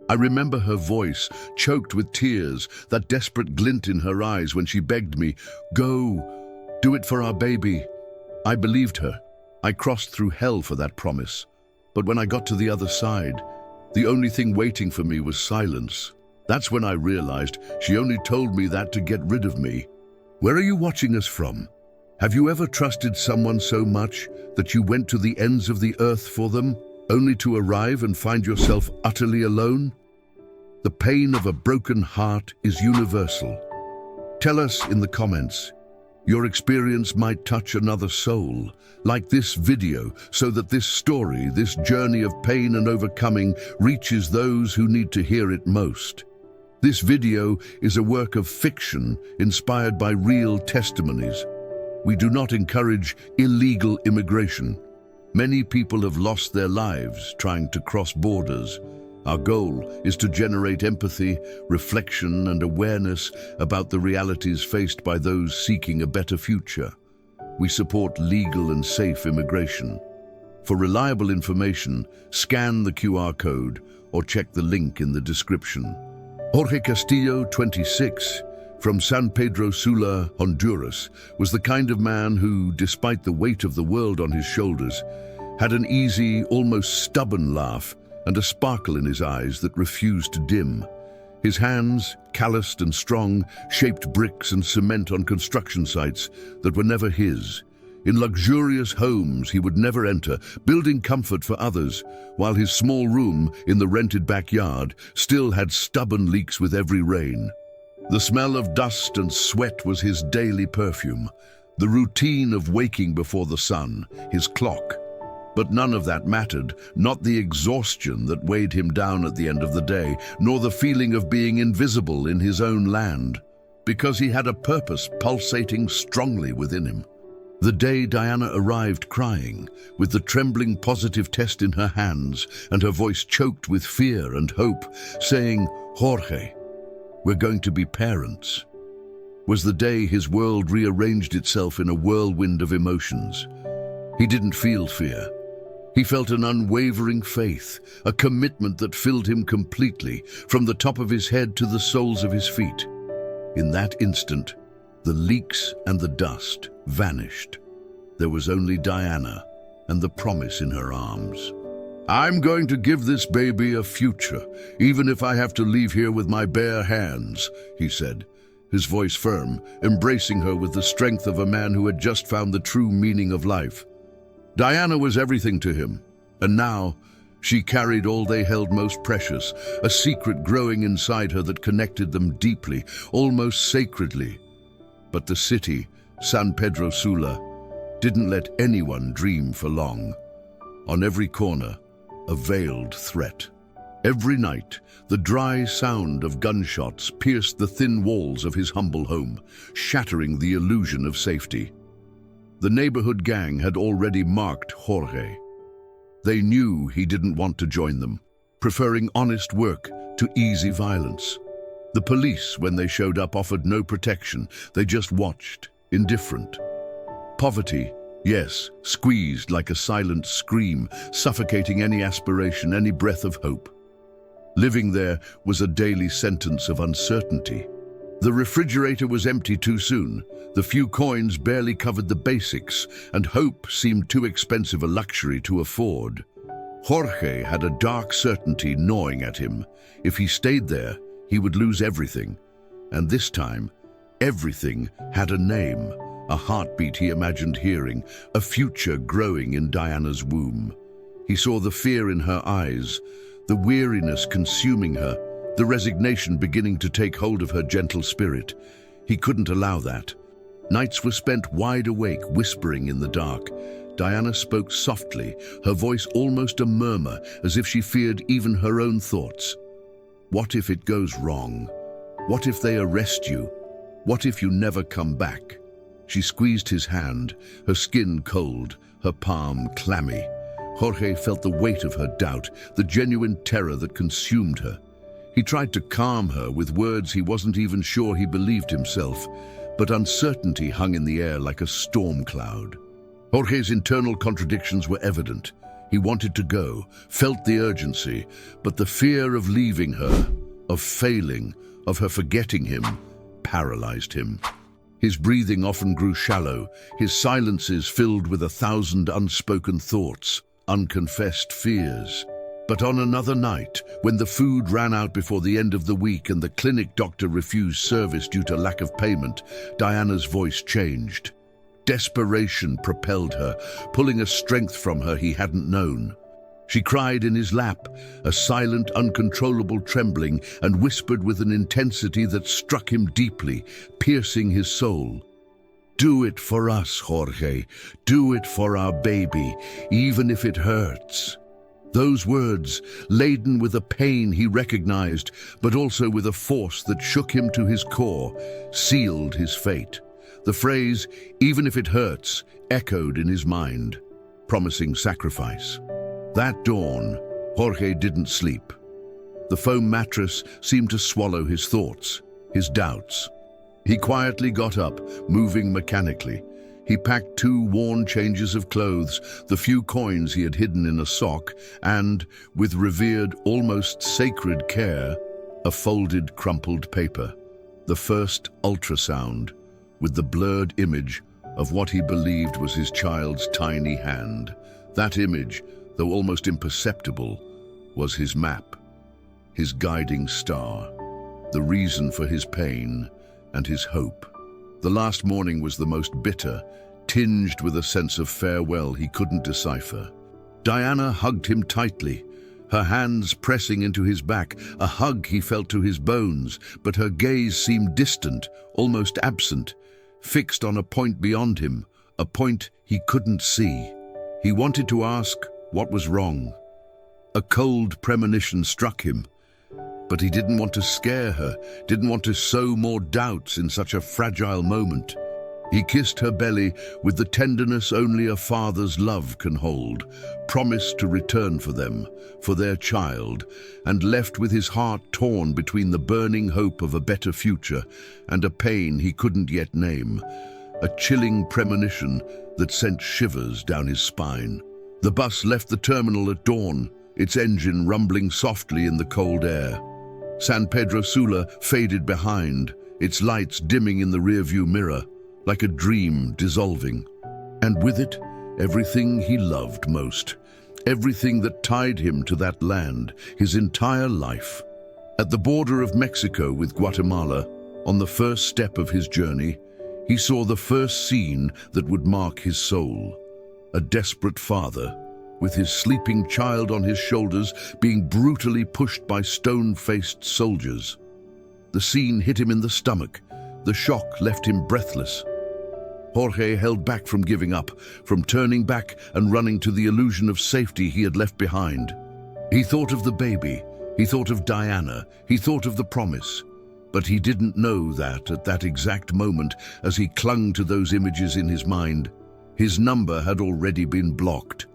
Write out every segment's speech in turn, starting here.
I remember her voice, choked with tears, that desperate glint in her eyes when she begged me, "Go, do it for our baby." I believed her. I crossed through hell for that promise. But when I got to the other side, the only thing waiting for me was silence. That's when I realized she only told me that to get rid of me. Where are you watching us from? Have you ever trusted someone so much that you went to the ends of the earth for them, only to arrive and find yourself utterly alone? The pain of a broken heart is universal. Tell us in the comments. Your experience might touch another soul, like this video, so that this story, this journey of pain and overcoming, reaches those who need to hear it most. This video is a work of fiction inspired by real testimonies. We do not encourage illegal immigration. Many people have lost their lives trying to cross borders. Our goal is to generate empathy, reflection, and awareness about the realities faced by those seeking a better future. We support legal and safe immigration. For reliable information, scan the QR code or check the link in the description. Jorge Castillo, 26, from San Pedro Sula, Honduras, was the kind of man who, despite the weight of the world on his shoulders, had an easy, almost stubborn laugh and a sparkle in his eyes that refused to dim. His hands, calloused and strong, shaped bricks and cement on construction sites that were never his. In luxurious homes he would never enter, building comfort for others, while his small room in the rented backyard still had stubborn leaks with every rain. The smell of dust and sweat was his daily perfume, the routine of waking before the sun, his clock. But none of that mattered, not the exhaustion that weighed him down at the end of the day, nor the feeling of being invisible in his own land, because he had a purpose pulsating strongly within him. The day Diana arrived crying, with the trembling positive test in her hands and her voice choked with fear and hope, saying, "Jorge, we're going to be parents," was the day his world rearranged itself in a whirlwind of emotions. He didn't feel fear. He felt an unwavering faith, a commitment that filled him completely, from the top of his head to the soles of his feet. In that instant, the leaks and the dust vanished. There was only Diana and the promise in her arms. "I'm going to give this baby a future, even if I have to leave here with my bare hands," he said, his voice firm, embracing her with the strength of a man who had just found the true meaning of life. Diana was everything to him, and now she carried all they held most precious, a secret growing inside her that connected them deeply, almost sacredly. But the city, San Pedro Sula, didn't let anyone dream for long. On every corner, a veiled threat. Every night, the dry sound of gunshots pierced the thin walls of his humble home, shattering the illusion of safety. The neighborhood gang had already marked Jorge. They knew he didn't want to join them, preferring honest work to easy violence. The police, when they showed up, offered no protection. They just watched, indifferent. Poverty, yes, squeezed like a silent scream, suffocating any aspiration, any breath of hope. Living there was a daily sentence of uncertainty. The refrigerator was empty too soon, the few coins barely covered the basics, and hope seemed too expensive a luxury to afford. Jorge had a dark certainty gnawing at him. If he stayed there, he would lose everything. And this time, everything had a name, a heartbeat he imagined hearing, a future growing in Diana's womb. He saw the fear in her eyes, the weariness consuming her, the resignation beginning to take hold of her gentle spirit. He couldn't allow that. Nights were spent wide awake, whispering in the dark. Diana spoke softly, her voice almost a murmur, as if she feared even her own thoughts. "What if it goes wrong? What if they arrest you? What if you never come back?" She squeezed his hand, her skin cold, her palm clammy. Jorge felt the weight of her doubt, the genuine terror that consumed her. He tried to calm her with words he wasn't even sure he believed himself, but uncertainty hung in the air like a storm cloud. Jorge's internal contradictions were evident. He wanted to go, felt the urgency, but the fear of leaving her, of failing, of her forgetting him, paralyzed him. His breathing often grew shallow, his silences filled with 1,000 unspoken thoughts, unconfessed fears. But on another night, when the food ran out before the end of the week and the clinic doctor refused service due to lack of payment, Diana's voice changed. Desperation propelled her, pulling a strength from her he hadn't known. She cried in his lap, a silent, uncontrollable trembling, and whispered with an intensity that struck him deeply, piercing his soul. "Do it for us, Jorge. Do it for our baby, even if it hurts." Those words, laden with a pain he recognized, but also with a force that shook him to his core, sealed his fate. The phrase, "even if it hurts," echoed in his mind, promising sacrifice. That dawn, Jorge didn't sleep. The foam mattress seemed to swallow his thoughts, his doubts. He quietly got up, moving mechanically. He packed 2 worn changes of clothes, the few coins he had hidden in a sock, and, with revered, almost sacred care, a folded, crumpled paper. The first ultrasound, with the blurred image of what he believed was his child's tiny hand. That image, though almost imperceptible, was his map, his guiding star, the reason for his pain and his hope. The last morning was the most bitter, tinged with a sense of farewell he couldn't decipher. Diana hugged him tightly, her hands pressing into his back, a hug he felt to his bones, but her gaze seemed distant, almost absent, fixed on a point beyond him, a point he couldn't see. He wanted to ask what was wrong. A cold premonition struck him, but he didn't want to scare her, didn't want to sow more doubts in such a fragile moment. He kissed her belly with the tenderness only a father's love can hold, promised to return for them, for their child, and left with his heart torn between the burning hope of a better future and a pain he couldn't yet name, a chilling premonition that sent shivers down his spine. The bus left the terminal at dawn, its engine rumbling softly in the cold air. San Pedro Sula faded behind, its lights dimming in the rearview mirror, like a dream dissolving. And with it, everything he loved most, everything that tied him to that land, his entire life. At the border of Mexico with Guatemala, on the first step of his journey, he saw the first scene that would mark his soul. A desperate father, with his sleeping child on his shoulders, being brutally pushed by stone-faced soldiers. The scene hit him in the stomach. The shock left him breathless. Jorge held back from giving up, from turning back and running to the illusion of safety he had left behind. He thought of the baby, he thought of Diana, he thought of the promise. But he didn't know that at that exact moment, as he clung to those images in his mind, his number had already been blocked.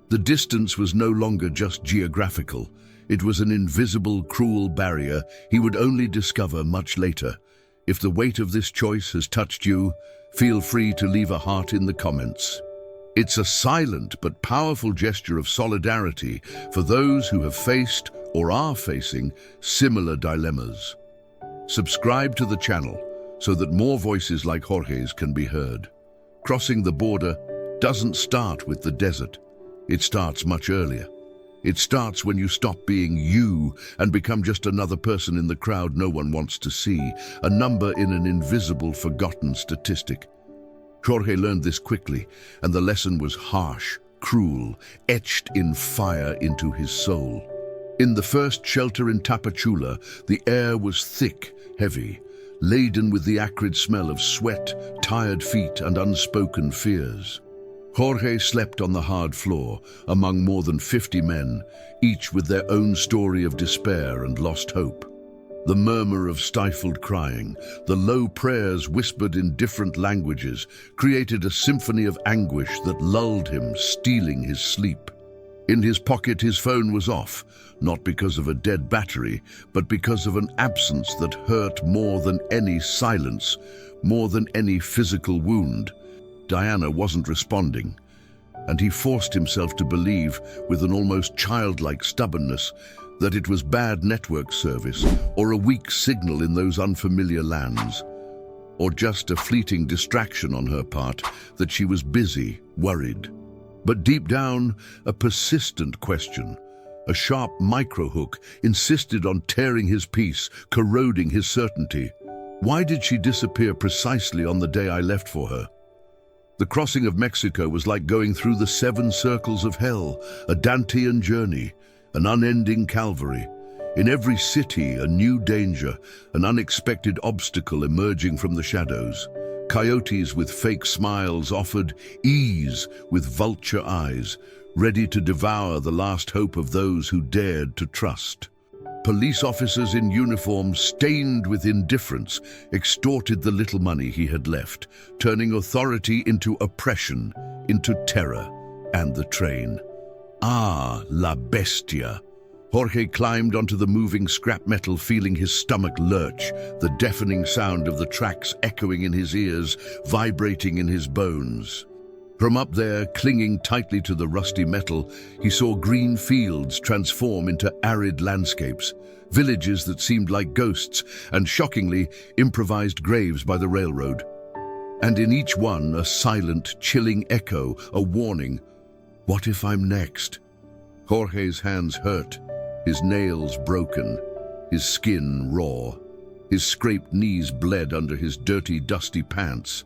The distance was no longer just geographical. It was an invisible, cruel barrier he would only discover much later. If the weight of this choice has touched you, feel free to leave a heart in the comments. It's a silent but powerful gesture of solidarity for those who have faced or are facing similar dilemmas. Subscribe to the channel so that more voices like Jorge's can be heard. Crossing the border doesn't start with the desert. It starts much earlier. It starts when you stop being you and become just another person in the crowd no one wants to see, a number in an invisible, forgotten statistic. Jorge learned this quickly, and the lesson was harsh, cruel, etched in fire into his soul. In the first shelter in Tapachula, the air was thick, heavy, laden with the acrid smell of sweat, tired feet, and unspoken fears. Jorge slept on the hard floor, among more than 50 men, each with their own story of despair and lost hope. The murmur of stifled crying, the low prayers whispered in different languages, created a symphony of anguish that lulled him, stealing his sleep. In his pocket, his phone was off, not because of a dead battery, but because of an absence that hurt more than any silence, more than any physical wound. Diana wasn't responding. and he forced himself to believe, with an almost childlike stubbornness, that it was bad network service or a weak signal in those unfamiliar lands, or just a fleeting distraction on her part, that she was busy, worried. But deep down, a persistent question, a sharp microhook, insisted on tearing his peace, corroding his certainty. Why did she disappear precisely on the day I left for her? The crossing of Mexico was like going through the 7 circles of hell, a Dantean journey, an unending Calvary. In every city, a new danger, an unexpected obstacle emerging from the shadows. Coyotes with fake smiles offered ease with vulture eyes, ready to devour the last hope of those who dared to trust. Police officers in uniform, stained with indifference, extorted the little money he had left, turning authority into oppression, into terror, and the train. Ah, la bestia! Jorge climbed onto the moving scrap metal, feeling his stomach lurch, the deafening sound of the tracks echoing in his ears, vibrating in his bones. From up there, clinging tightly to the rusty metal, he saw green fields transform into arid landscapes, villages that seemed like ghosts, and shockingly, improvised graves by the railroad. And in each one, a silent, chilling echo, a warning. What if I'm next? Jorge's hands hurt, his nails broken, his skin raw. His scraped knees bled under his dirty, dusty pants.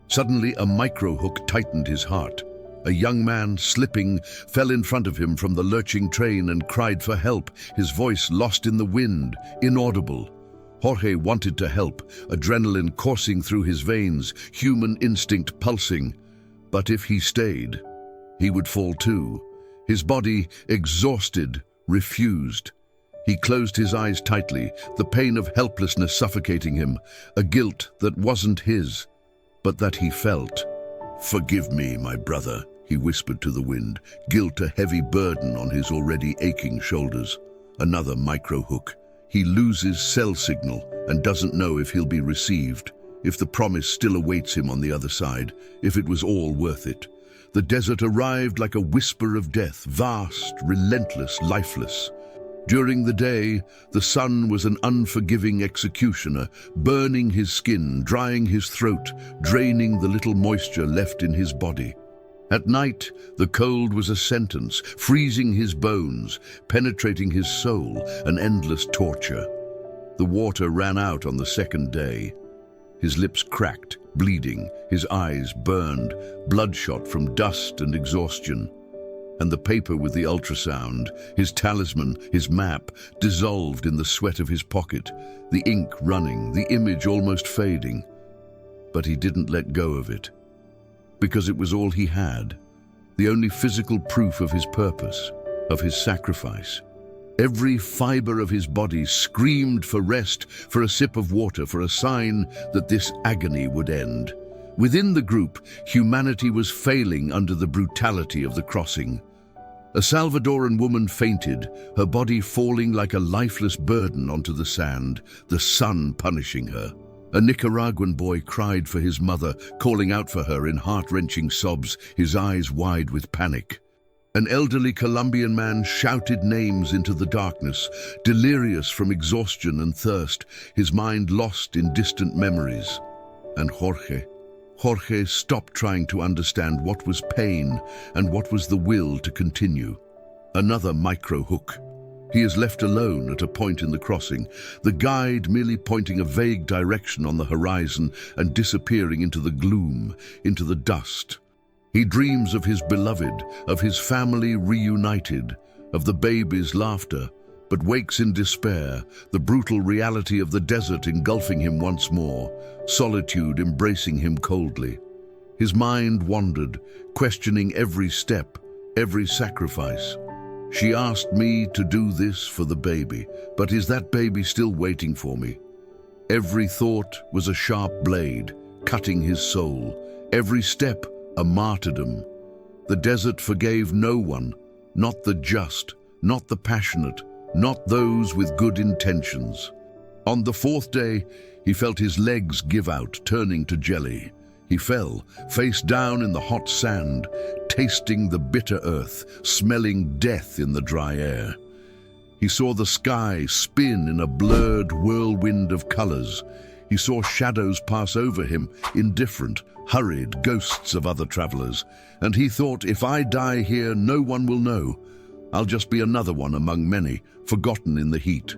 Suddenly, a microhook tightened his heart. A young man, slipping, fell in front of him from the lurching train and cried for help, his voice lost in the wind, inaudible. Jorge wanted to help, adrenaline coursing through his veins, human instinct pulsing. But if he stayed, he would fall too. His body, exhausted, refused. He closed his eyes tightly, the pain of helplessness suffocating him, a guilt that wasn't his, but that he felt. "Forgive me, my brother," he whispered to the wind, guilt a heavy burden on his already aching shoulders. Another microhook. He loses cell signal and doesn't know if he'll be received, if the promise still awaits him on the other side, if it was all worth it. The desert arrived like a whisper of death, vast, relentless, lifeless. During the day, the sun was an unforgiving executioner, burning his skin, drying his throat, draining the little moisture left in his body. At night, the cold was a sentence, freezing his bones, penetrating his soul, an endless torture. The water ran out on the second day. His lips cracked, bleeding, his eyes burned, bloodshot from dust and exhaustion. And the paper with the ultrasound, his talisman, his map, dissolved in the sweat of his pocket, the ink running, the image almost fading. But he didn't let go of it, because it was all he had, the only physical proof of his purpose, of his sacrifice. Every fiber of his body screamed for rest, for a sip of water, for a sign that this agony would end. Within the group, humanity was failing under the brutality of the crossing. A Salvadoran woman fainted, her body falling like a lifeless burden onto the sand, the sun punishing her. A Nicaraguan boy cried for his mother, calling out for her in heart-wrenching sobs, his eyes wide with panic. An elderly Colombian man shouted names into the darkness, delirious from exhaustion and thirst, his mind lost in distant memories. And Jorge stopped trying to understand what was pain and what was the will to continue. Another microhook. He is left alone at a point in the crossing, the guide merely pointing a vague direction on the horizon and disappearing into the gloom, into the dust. He dreams of his beloved, of his family reunited, of the baby's laughter, but wakes in despair, the brutal reality of the desert engulfing him once more, solitude embracing him coldly. His mind wandered, questioning every step, every sacrifice. She asked me to do this for the baby, but is that baby still waiting for me? Every thought was a sharp blade, cutting his soul. Every step, a martyrdom. The desert forgave no one, not the just, not the passionate, not those with good intentions. On the fourth day, he felt his legs give out, turning to jelly. He fell, face down in the hot sand, tasting the bitter earth, smelling death in the dry air. He saw the sky spin in a blurred whirlwind of colors. He saw shadows pass over him, indifferent, hurried ghosts of other travelers. And he thought, if I die here, no one will know. I'll just be another one among many, forgotten in the heat.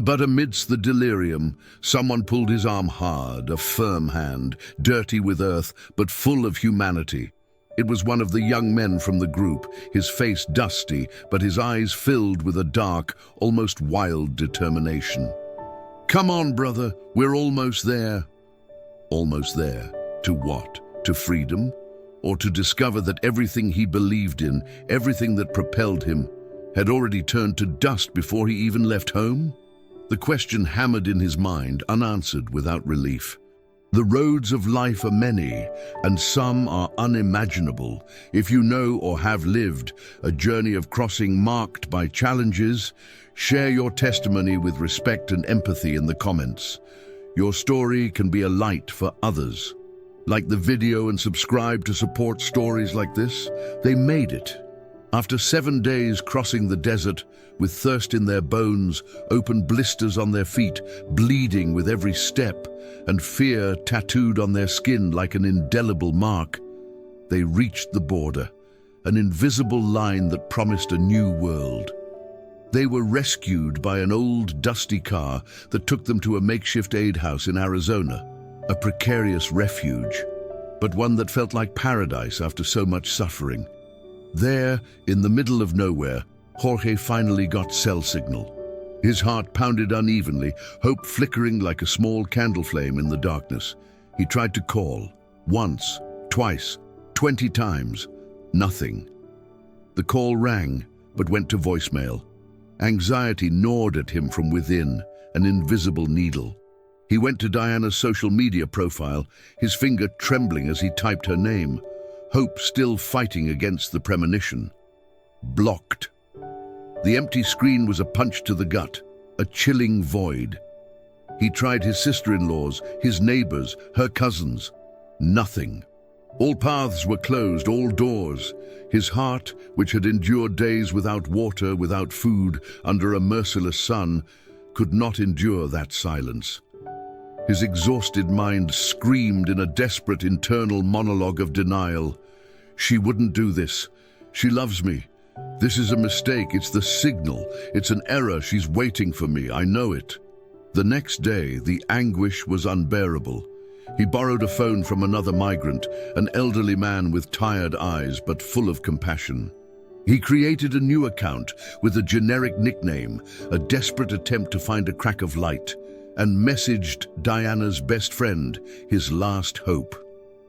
But amidst the delirium, someone pulled his arm hard, a firm hand, dirty with earth, but full of humanity. It was one of the young men from the group, his face dusty, but his eyes filled with a dark, almost wild determination. "Come on, brother, we're almost there." Almost there. To what? To freedom? Or to discover that everything he believed in, everything that propelled him, had already turned to dust before he even left home? The question hammered in his mind, unanswered, without relief. The roads of life are many, and some are unimaginable. If you know or have lived a journey of crossing marked by challenges, share your testimony with respect and empathy in the comments. Your story can be a light for others. Like the video and subscribe to support stories like this. They made it. After 7 days crossing the desert, with thirst in their bones, open blisters on their feet, bleeding with every step, and fear tattooed on their skin like an indelible mark, they reached the border, an invisible line that promised a new world. They were rescued by an old, dusty car that took them to a makeshift aid house in Arizona, a precarious refuge, but one that felt like paradise after so much suffering. There, in the middle of nowhere, Jorge finally got cell signal. His heart pounded unevenly, hope flickering like a small candle flame in the darkness. He tried to call, once, twice, 20 times. Nothing. The call rang, but went to voicemail. Anxiety gnawed at him from within, an invisible needle. He went to Diana's social media profile, his finger trembling as he typed her name. Hope still fighting against the premonition. Blocked. The empty screen was a punch to the gut, a chilling void. He tried his sister-in-laws, his neighbors, her cousins. Nothing. All paths were closed, all doors. His heart, which had endured days without water, without food, under a merciless sun, could not endure that silence. His exhausted mind screamed in a desperate internal monologue of denial. She wouldn't do this. She loves me. This is a mistake. It's the signal. It's an error. She's waiting for me. I know it. The next day, the anguish was unbearable. He borrowed a phone from another migrant, an elderly man with tired eyes but full of compassion. He created a new account with a generic nickname, a desperate attempt to find a crack of light, and messaged Diana's best friend, his last hope.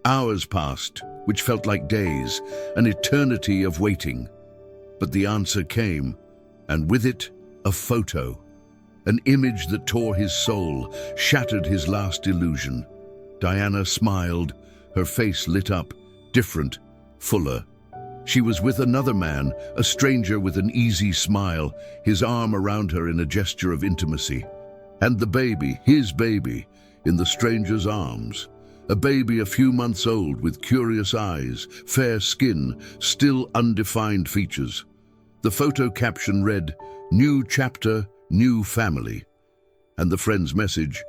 Hours passed, which felt like days, an eternity of waiting. But the answer came, and with it, a photo. An image that tore his soul, shattered his last illusion. Diana smiled, her face lit up, different, fuller. She was with another man, a stranger with an easy smile, his arm around her in a gesture of intimacy. And the baby, his baby, in the stranger's arms. A baby a few months old with curious eyes, fair skin, still undefined features. The photo caption read, "New chapter, new family." And the friend's message,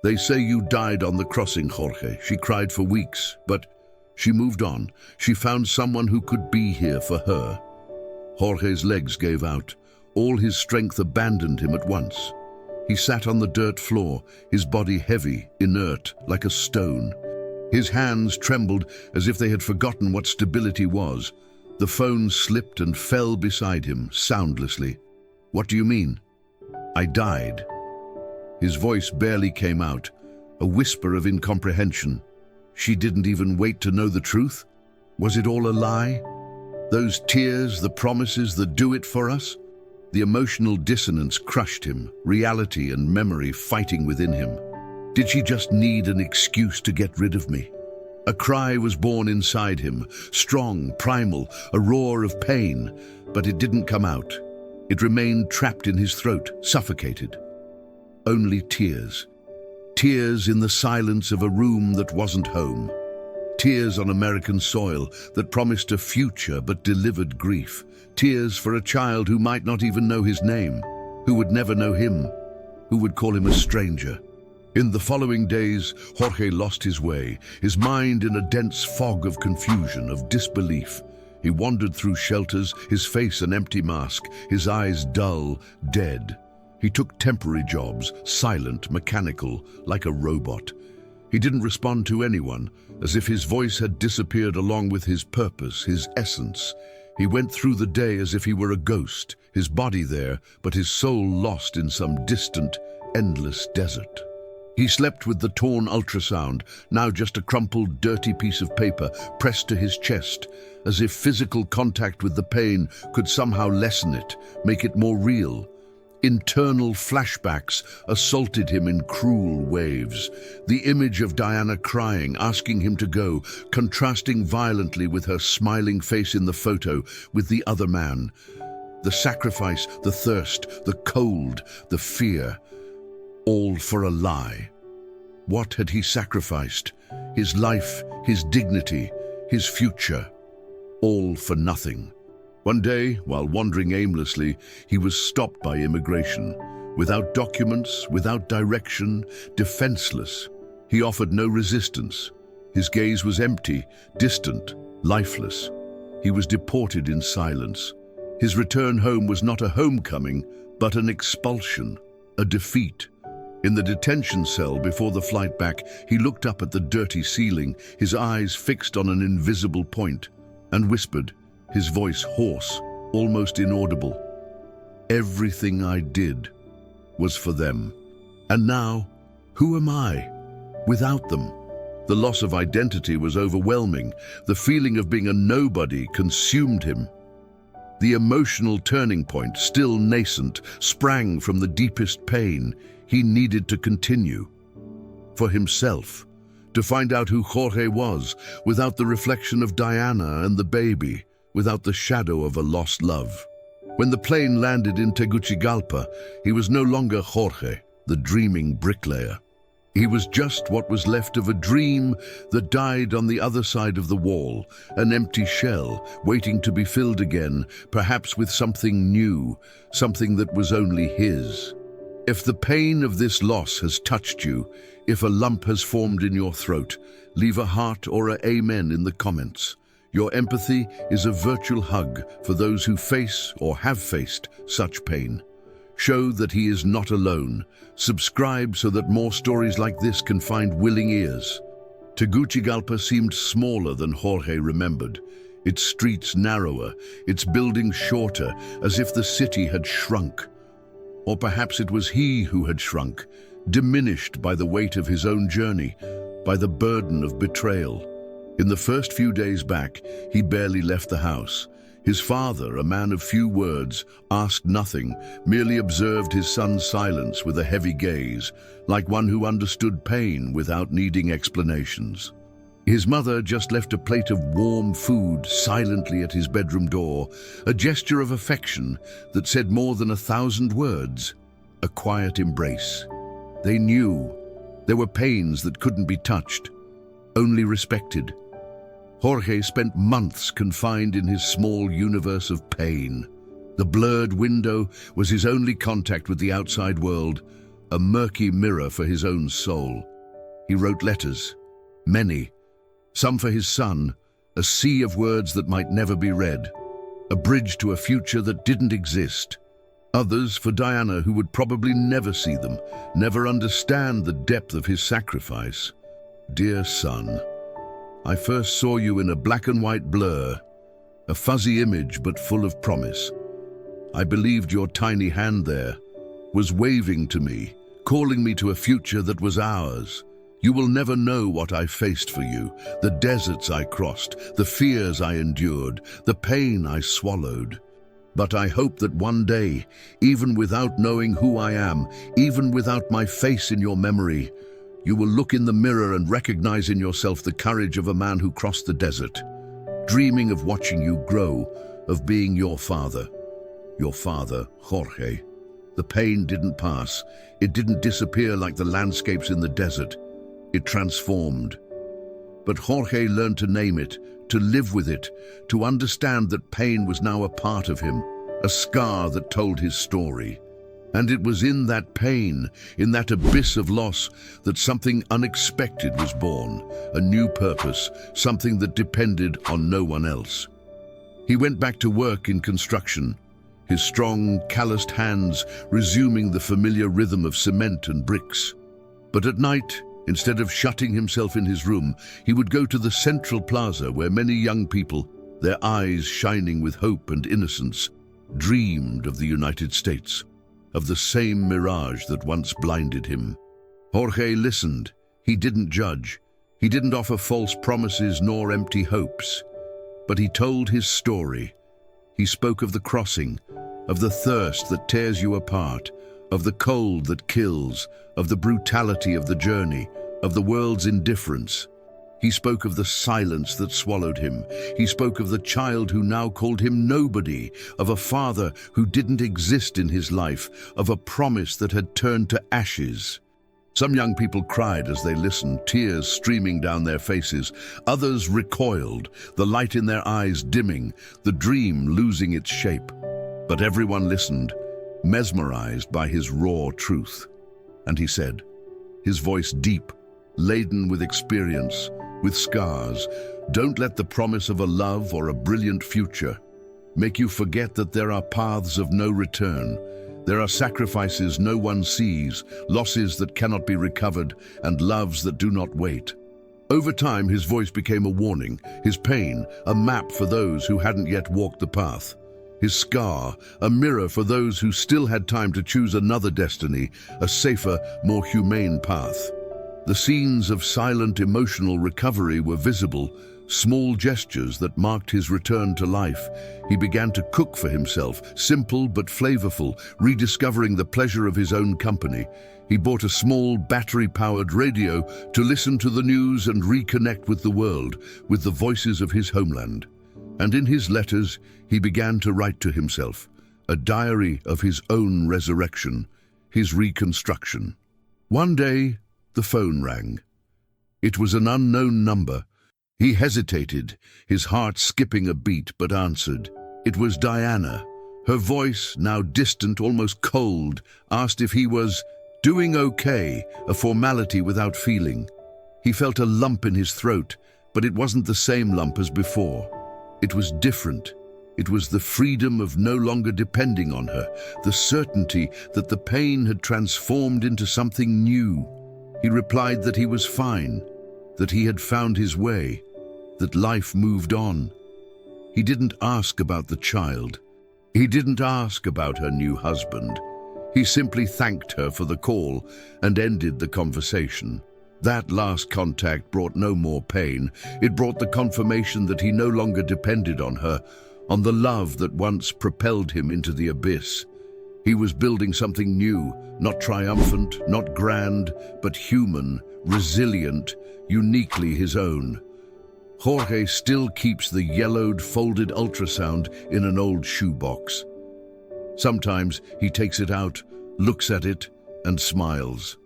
"They say you died on the crossing, Jorge." She cried for weeks, but she moved on. She found someone who could be here for her. Jorge's legs gave out. All his strength abandoned him at once. He sat on the dirt floor, his body heavy, inert, like a stone. His hands trembled as if they had forgotten what stability was. The phone slipped and fell beside him, soundlessly. "What do you mean?" "I died." His voice barely came out, a whisper of incomprehension. She didn't even wait to know the truth? Was it all a lie? Those tears, the promises, the "do it for us"? The emotional dissonance crushed him, reality and memory fighting within him. Did she just need an excuse to get rid of me? A cry was born inside him, strong, primal, a roar of pain, but it didn't come out. It remained trapped in his throat, suffocated. Only tears. Tears in the silence of a room that wasn't home. Tears on American soil that promised a future but delivered grief. Tears for a child who might not even know his name, who would never know him, who would call him a stranger. In the following days, Jorge lost his way, his mind in a dense fog of confusion, of disbelief. He wandered through shelters, his face an empty mask, his eyes dull, dead. He took temporary jobs, silent, mechanical, like a robot. He didn't respond to anyone, as if his voice had disappeared along with his purpose, his essence. He went through the day as if he were a ghost, his body there, but his soul lost in some distant, endless desert. He slept with the torn ultrasound, now just a crumpled, dirty piece of paper pressed to his chest, as if physical contact with the pain could somehow lessen it, make it more real. Internal flashbacks assaulted him in cruel waves. The image of Diana crying, asking him to go, contrasting violently with her smiling face in the photo with the other man. The sacrifice, the thirst, the cold, the fear, all for a lie. What had he sacrificed? His life, his dignity, his future, all for nothing. One day, while wandering aimlessly, he was stopped by immigration. Without documents, without direction, defenseless. He offered no resistance. His gaze was empty, distant, lifeless. He was deported in silence. His return home was not a homecoming, but an expulsion, a defeat. In the detention cell before the flight back, he looked up at the dirty ceiling, his eyes fixed on an invisible point, and whispered, his voice hoarse, almost inaudible. Everything I did was for them. And now, who am I without them? The loss of identity was overwhelming. The feeling of being a nobody consumed him. The emotional turning point, still nascent, sprang from the deepest pain. He needed to continue. For himself, to find out who Jorge was, without the reflection of Diana and the baby, without the shadow of a lost love. When the plane landed in Tegucigalpa, he was no longer Jorge, the dreaming bricklayer. He was just what was left of a dream that died on the other side of the wall, an empty shell, waiting to be filled again, perhaps with something new, something that was only his. If the pain of this loss has touched you, if a lump has formed in your throat, leave a heart or an amen in the comments. Your empathy is a virtual hug for those who face or have faced such pain. Show that he is not alone. Subscribe so that more stories like this can find willing ears. Tegucigalpa seemed smaller than Jorge remembered, its streets narrower, its buildings shorter, as if the city had shrunk. Or perhaps it was he who had shrunk, diminished by the weight of his own journey, by the burden of betrayal. In the first few days back, he barely left the house. His father, a man of few words, asked nothing, merely observed his son's silence with a heavy gaze, like one who understood pain without needing explanations. His mother just left a plate of warm food silently at his bedroom door, a gesture of affection that said more than 1,000 words, a quiet embrace. They knew there were pains that couldn't be touched, only respected. Jorge spent months confined in his small universe of pain. The blurred window was his only contact with the outside world, a murky mirror for his own soul. He wrote letters, many, some for his son, a sea of words that might never be read, a bridge to a future that didn't exist. Others for Diana, who would probably never see them, never understand the depth of his sacrifice. Dear son, I first saw you in a black and white blur, a fuzzy image but full of promise. I believed your tiny hand there was waving to me, calling me to a future that was ours. You will never know what I faced for you, the deserts I crossed, the fears I endured, the pain I swallowed. But I hope that one day, even without knowing who I am, even without my face in your memory, you will look in the mirror and recognize in yourself the courage of a man who crossed the desert, dreaming of watching you grow, of being your father, Jorge. The pain didn't pass. It didn't disappear like the landscapes in the desert. It transformed. But Jorge learned to name it, to live with it, to understand that pain was now a part of him, a scar that told his story. And it was in that pain, in that abyss of loss, that something unexpected was born, a new purpose, something that depended on no one else. He went back to work in construction, his strong, calloused hands resuming the familiar rhythm of cement and bricks. But at night, instead of shutting himself in his room, he would go to the central plaza where many young people, their eyes shining with hope and innocence, dreamed of the United States, of the same mirage that once blinded him. Jorge listened. He didn't judge. He didn't offer false promises nor empty hopes. But he told his story. He spoke of the crossing, of the thirst that tears you apart, of the cold that kills, of the brutality of the journey, of the world's indifference. He spoke of the silence that swallowed him. He spoke of the child who now called him nobody, of a father who didn't exist in his life, of a promise that had turned to ashes. Some young people cried as they listened, tears streaming down their faces. Others recoiled, the light in their eyes dimming, the dream losing its shape. But everyone listened, mesmerized by his raw truth. And he said, his voice deep, laden with experience, with scars, "Don't let the promise of a love or a brilliant future make you forget that there are paths of no return. There are sacrifices no one sees, losses that cannot be recovered, and loves that do not wait." Over time, his voice became a warning, his pain a map for those who hadn't yet walked the path, his scar a mirror for those who still had time to choose another destiny, a safer, more humane path. The scenes of silent emotional recovery were visible, small gestures that marked his return to life. He began to cook for himself, simple but flavorful, rediscovering the pleasure of his own company. He bought a small battery-powered radio to listen to the news and reconnect with the world, with the voices of his homeland. And in his letters, he began to write to himself, a diary of his own resurrection, his reconstruction. One day, the phone rang. It was an unknown number. He hesitated, his heart skipping a beat, but answered. It was Diana. Her voice, now distant, almost cold, asked if he was doing okay, a formality without feeling. He felt a lump in his throat, but it wasn't the same lump as before. It was different. It was the freedom of no longer depending on her, the certainty that the pain had transformed into something new. He replied that he was fine, that he had found his way, that life moved on. He didn't ask about the child. He didn't ask about her new husband. He simply thanked her for the call and ended the conversation. That last contact brought no more pain. It brought the confirmation that he no longer depended on her, on the love that once propelled him into the abyss. He was building something new, not triumphant, not grand, but human, resilient, uniquely his own. Jorge still keeps the yellowed, folded ultrasound in an old shoebox. Sometimes he takes it out, looks at it, and smiles.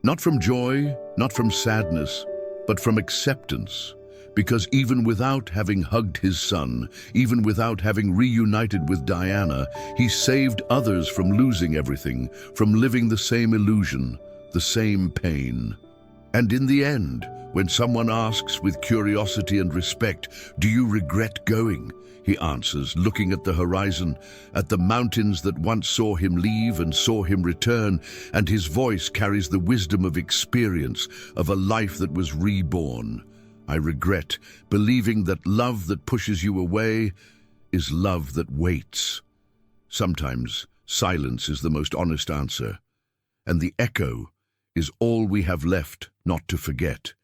Not from joy, not from sadness, but from acceptance. Because even without having hugged his son, even without having reunited with Diana, he saved others from losing everything, from living the same illusion, the same pain. And in the end, when someone asks with curiosity and respect, "Do you regret going?" he answers, looking at the horizon, at the mountains that once saw him leave and saw him return, and his voice carries the wisdom of experience, of a life that was reborn. "I regret, believing that love that pushes you away is love that waits." Sometimes silence is the most honest answer, and the echo is all we have left not to forget.